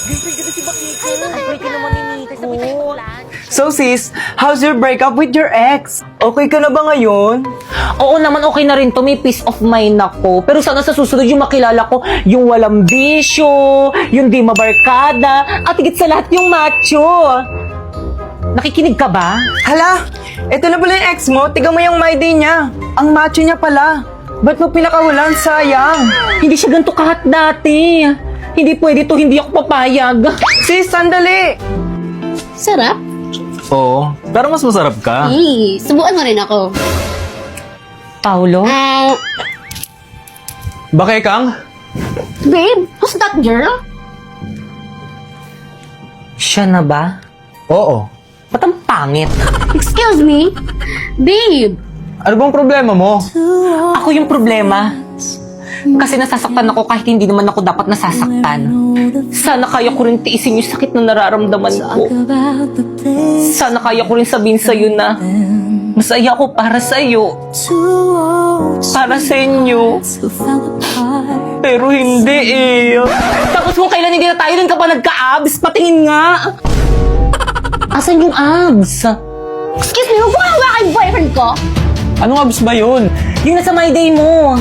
Girlfriend ka na si Bakika. Girlfriend ka naman ni Nika. Sabay tayo mag-lunch. So sis, how's your breakup with your ex? Okay ka na ba ngayon? Oo naman, okay na rin to. May peace of mind ako. Pero sana sa susunod yung makilala ko, yung walang bisyo, yung di mabarkada, at higit sa lahat yung macho. Nakikinig ka ba? Hala, eto na pala yung ex mo. Tiga mo yung my day niya. Ang macho niya pala. Ba't mo pinakawalan? Sayang. Hindi siya ganito kahat dati. Hindi pwede to, hindi ako papayag. Sis, sandali. Sarap? Oo, pero mas masarap ka. Subukan mo rin ako. Paulo? Bakekang? Babe, who's that girl? Siya na ba? Oo. Ba't ang pangit? Excuse me? Babe, Ano bang problema mo? Ako yung problema. Kasi nasasaktan ako kahit hindi naman ako dapat nasasaktan. Sana kaya ko rin tiisin yung sakit na nararamdaman ko. Sana kaya ko rin sabihin sa'yo na masaya ako para sa'yo. Para sa inyo. Pero hindi eh. Tapos kung kailan hindi na tayo, dun ka pa nagka-abs? Patingin nga. Asan yung abs? excuse me, huwag mo hawakan yung boyfriend ko. Anong abs ba yun? Yung nasa my day mo.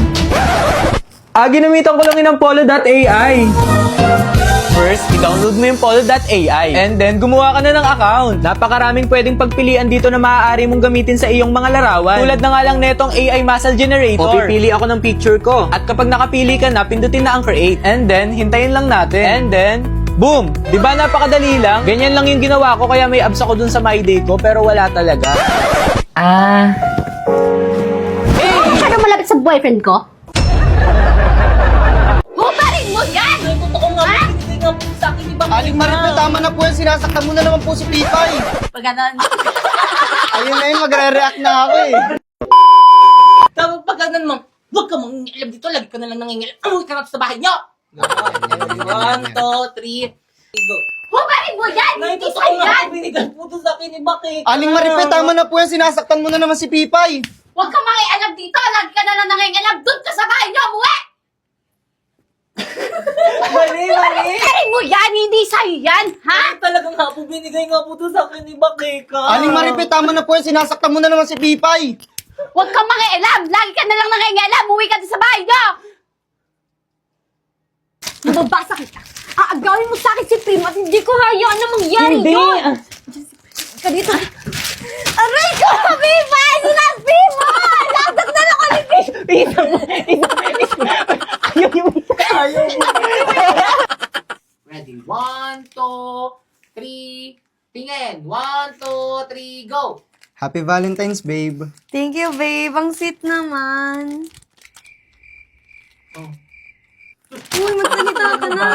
Ginamitan ko lang yun ng polo.ai. First, i-download mo yung polo.ai. And then, gumawa ka na ng account. Napakaraming pwedeng pagpilian dito na maaari mong gamitin sa iyong mga larawan. Tulad na nga lang netong AI Muscle Generator. O pipili ako ng picture ko. At kapag nakapili ka na, pindutin na ang create. And then, hintayin lang natin. And then, boom! Diba napakadali lang? Ganyan lang yung ginawa ko kaya may abs ako dun sa my day ko pero wala talaga. Masyado malapit sa boyfriend ko. Hubarin mo yan! Totoo nga, pinigay nga po sa akin, iba Aling Maripel, tama na po yan. Sinasaktan mo na naman po si Pipay. Pag ganon. Ayun na yun, magre-react na ako eh. Tapos pag ganon mo, huwag ka mangingialam dito, lagi ka na lang nangingialam. Umuwi ka na sa bahay niyo! 1, 2, 3, go. Hubarin mo yan! Nay, Hindi totoo sa'yo nga, yan! binigay po to sa akin ni Bakit. Aling Maripel, tama na po yan. Sinasaktan mo na naman si Pipay. Huwag kang makialam dito! Lagi ka na lang nangingialam! Doon ka sa bahay niyo! Umuwi! Mali. Hubarin mo yan! Hindi sa'yo yan! Ha? Talagang nga po, binigay nga po to sa akin ni Bakit. Aling Maripel, tama na po yan. Sinasaktan mo na naman si Pipay. Huwag kang makialam! Lagi ka na lang nangingialam! Umuwi ka din sa bahay niyo! Nababasa kita! Aagawin mo sa akin si Primo at hindi ko hayaan na mangyari Hindi. yun! Ka dito! Aray ko! Viva! Sinabi mo! Lagat na lang ulit! Ayaw mo. Ready? 1, 2, 3. Tingin. 1, 2, 3, go! Happy Valentine's, babe. Thank you, babe. Ang sweet naman. Uy, magsalita ka na.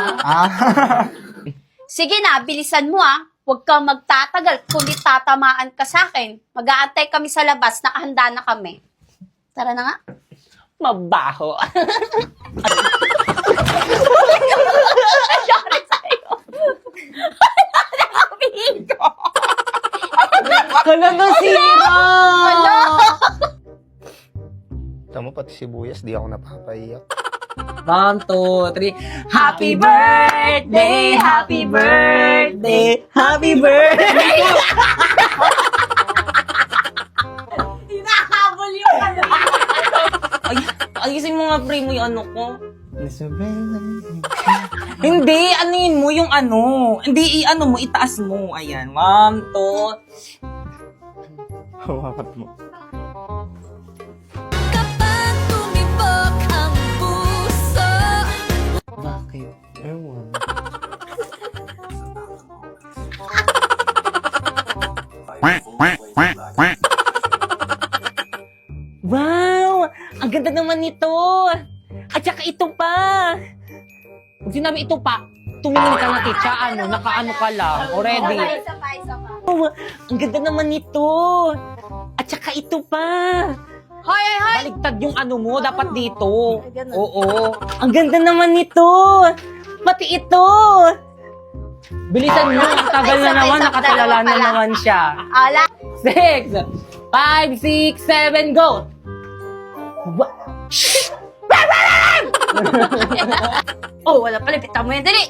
Sige na, bilisan mo ah. Huwag kang magtatagal, kundi tatamaan ka sa akin. Mag-aantay kami sa labas, nakahanda na kami. Tara na nga. Mabaho. Sorry sa'yo. Nakapihig ko. Hala na sira. Tama, pati sibuyas, di ako napapahiyak. 1, 2, 3. Happy birthday, happy birthday, happy birthday. Hinahabol yung ano. Ayusin mo nga, pre, mo yung ano ko. Hindi, anuin mo yung ano. Hindi, i-ano mo, itaas mo. Ayan, 1, 2. Hawakan mo. Kapag tumibok ang puso. Bakit? Ewan. Wow! Ang ganda naman nito! At saka ito pa! Pag sinabi ito pa, tumingin ka na, titsa, nakaano ka lang, already. Isa pa. Oh, ang ganda naman nito! At saka ito pa! Hoy! Baligtad yung ano mo, dapat dito. Ay, ganun. Oo. Ang ganda naman nito! Pati ito! Bilisan mo, ang tagal na naman, nakatalala na naman siya. Ala. 6, 5, 6, 7, go! Oh, wala pala. Pitan mo yan. Dali.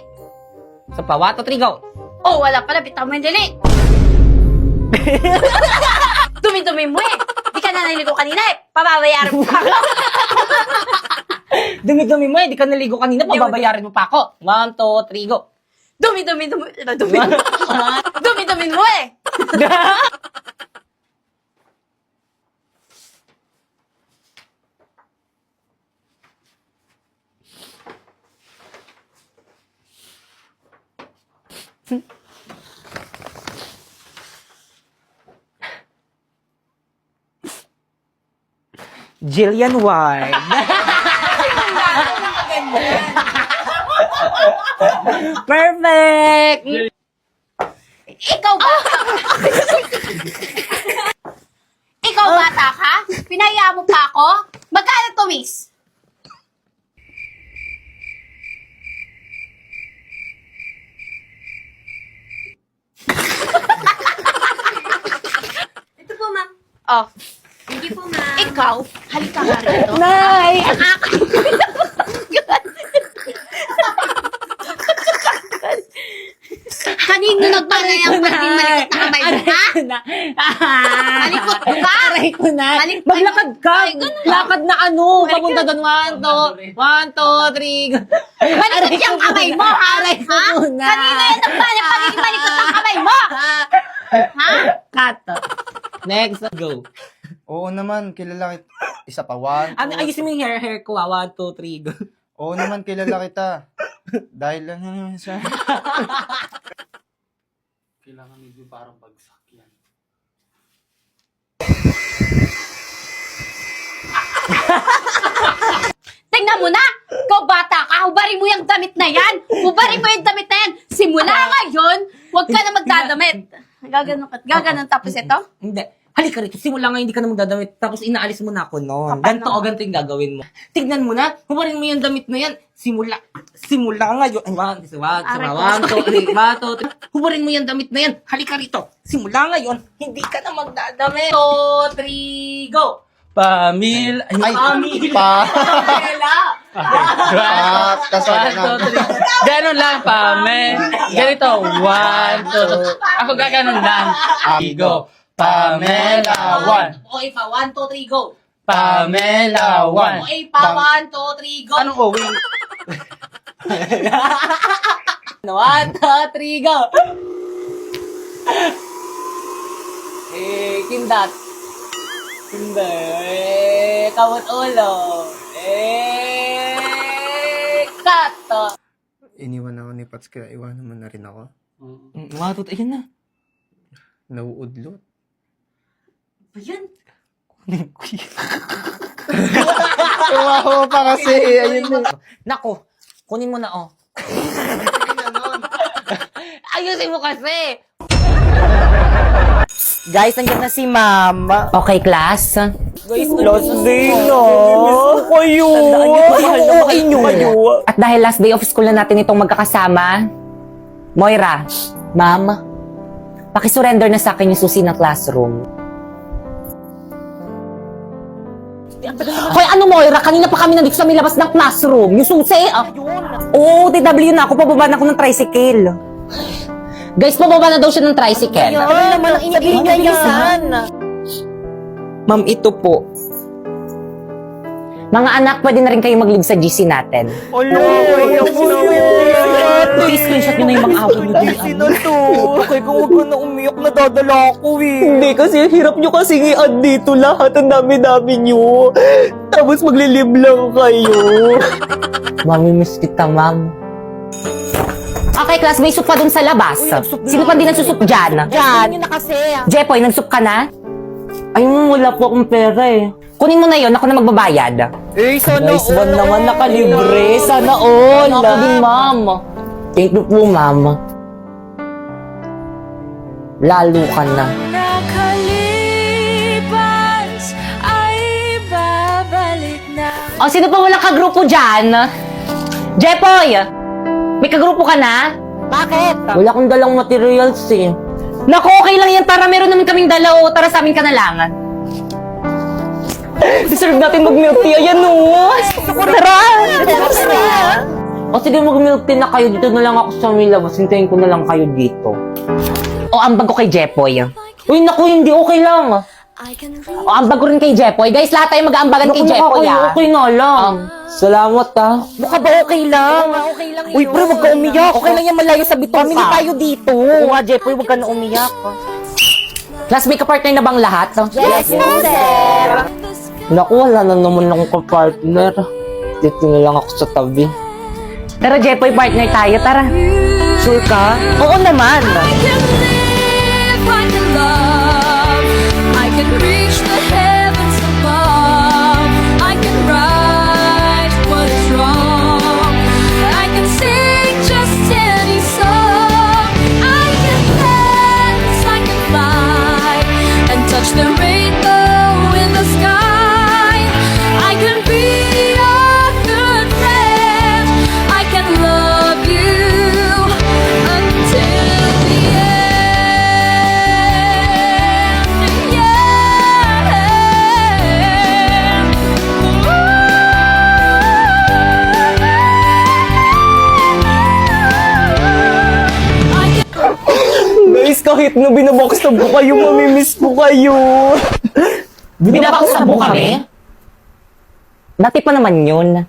Sa pa, 1, 2, 3, go! Oh, wala pala. Bitaw mo yung dili. Dumi-dumi mo eh. Di ka na naligo kanina eh. Pababayaran mo pa ako. Dumi-dumi mo eh, di ka naligo kanina, pababayaran mo pa ako. 1, 2, 3, go! Dumi-dumi mo eh. Jillian Ward. Perfect! Ikaw ba? Ikaw bata ka? Pinaya mo pa ako? Magkano to, miss? Ito po, ma'am. Oh, Hindi po, ma'am. ikaw, halika nga rito. Nay! Kanino nagpanayang pagiging malikot na kamay mo, ha? Malikot ka? Aray ko na. Maglakad ka. Ay, ganun. Lakad na ano. Papunta doon. 1, 2, 3. Malikot yung kamay mo, ha? Aray ko Ha? muna. Kanino yung nagpanayang pagiging malikot ng kamay mo? Ha? Cut. Next, go. Oo naman, kilala kita. Isa pa, 1, Ano, ayusin mo yung hair ko. 1, 2, 3, go. Oo naman, kilala kita. Dahil lang naman sa... Kailangan medyo parang bagsak yan. Tingnan mo na! Ikaw bata ka, hubarin mo yung damit na yan! Hubarin mo yung damit na yan! Simula ngayon, huwag ka na magdadamit. Gaganon tapos ito? Hindi. Halika rito. Simula nga hindi ka na magdadamit. Tapos inaalis mo na ako noon. Ganito o ganito yung gagawin mo. Tignan mo na. Hubarin mo yung damit na yan. Simula ngayon. Ay, 1, 2, 3. Hubarin mo yung damit na yan. Halika rito. Simula ngayon, hindi ka na magdadamit. 2, 3, go! Pamil... Ay, Pamil. Pamela! kasama na. 1, 2, 3. Ganon lang, Pamel. Ganito. 1, 2. Ako gaganon lang. Go. Pamela 1. O, ipa, 1, 2, 3, go! Pamela O, 1. ipa, 1, 2, 3, go! Anong owing? 1, 2, 3, go! Kindat. Hindi. Kamot ulo. Cut. Iniwan ako ni Pats, kaya iwanan mo na rin ako. Matut, ayun na. Nauudlot. Ayan. Tumawa pa kasi. Ayun na. Nako, kunin mo na, oh. Ayusin mo kasi. Guys, nandiyan na si Ma'am. Okay, class. Guys, last day na. Kayo. At dahil last day of school na natin itong magkakasama, Moira, Ma'am, pakisurrender na sa akin yung susi ng classroom. Hoy, ano Moira? Kanina pa kami nandito sa may labas ng classroom. Yung susi, Oo, TW na ako. Pababa na ako ng tricycle. Guys, pababa na daw siya ng tricycle. Ano naman ang iniiling niya yan? Ma'am, ito po. Mga anak, pwede na rin kayo mag-leave sa GC natin. I-screenshot nyo na yung mga away nyo din. Okay, kung huwag ka na umiyak, nadadala ako eh. Hindi, kasi hirap nyo kasi i-add dito lahat. Ang dami-dami nyo. Tapos maglilib lang kayo. Mami, miss kita, ma'am. Okay, class, may soup pa dun sa labas. Sino pa din nagsusup dyan? Dyan. Jepoy, nagsup ka na? Ay, wala po akong pera eh. Kunin mo na yon, ako na magbabayad. Eh, sana Nice one naman, nakalibre. Sana all. Ako din, ma'am. Thank you po, ma'am. Lalo ka na. Nakalipas ay babalik na. O, sino pa walang kagrupo dyan? Jepoy! May kagrupo ka na? Bakit? Wala akong dalang materials eh. Naku, okay lang yan. Para meron naman kaming dala o tara sa amin ka na lang. Deserve natin mag-milk tea. Ayan o. Tara! O sige, mag-milk tea na kayo. Dito na lang ako sa may labas. Hintayin ko na lang kayo dito. O, ambag ko kay Jepoy. Uy, naku, hindi. Okay lang. O, ambag ko rin kay Jepoy. Guys, lahat tayo mag-aambagan kay Jepoy, Okay na lang. Salamat, Mukha ba okay lang? Okay lang Uy, pre, wag ka umiyak. Okay lang yan, malayo sa bituka. Family tayo dito. Oo nga, Jepoy, wag ka na umiyak. Last, may kapartner na bang lahat? Yes, sir. Naku, wala na naman akong kapartner. Dito na lang ako sa tabi. Tara, Jepoy, partner tayo. Tara. Sure ka? Oo naman. I can live, I can love, I can reach the heavens above, I can right what is wrong, I can sing just any song, I can dance, I can fly, and touch the rainbow in the sky, I can be a good friend, I can love you until the end. Guys, kahit na binabackstab ko kayo, mamimiss ko kayo. Binabaksab mo kami? Dati pa naman yun.